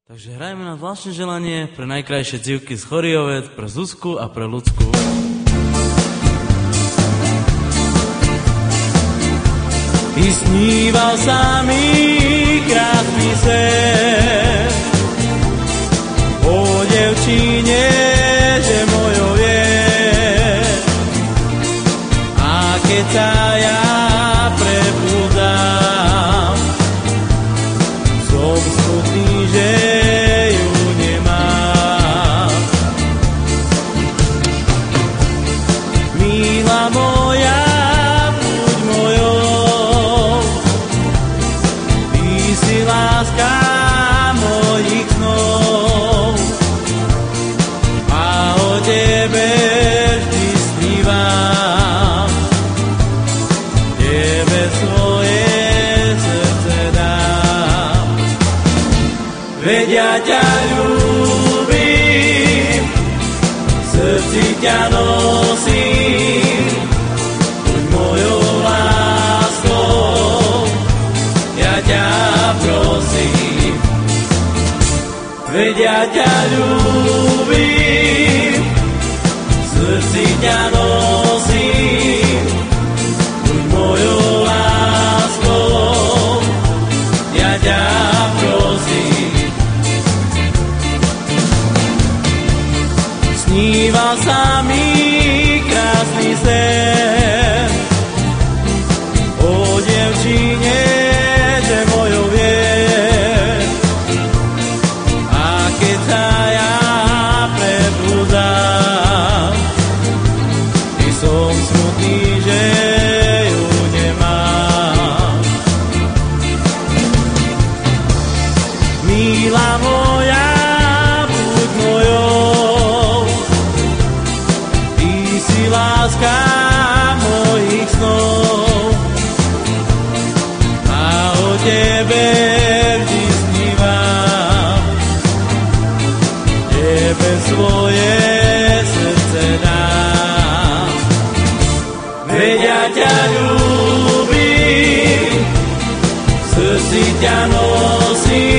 Takže hrajme na zvláštne želanie pre najkrajšie dzivky z Choriovec, pre Zuzku a pre Lucku. I sníval sa mi krásny sen o devčine, že mojou je. A keď sa ja prebudám, som smutný, že ju nemám. Milá moja, buď mojou, ty si láska mojich snov a o tebe vždy snívam, tebe svoje srdce dám. Veď ja ťa ľúbim, v srdci ťa nosím, buď mojou láskou, ja ťa prosím. Veď ja ťa ľúbim, v srdci ťa nosím, buď mojou láskou, ja ťa prosím. Sníval sa mi krásny sen o devčine, že mojou je. A keď sa ja prebudám, i som smutný, že ju nemám. Milá moja, buď mojou, ty si láska mojich snov a o tebe vždy snívam, tebe svoje srdce dám. Veď ja ťa ľúbim, v srdci ťa nosím,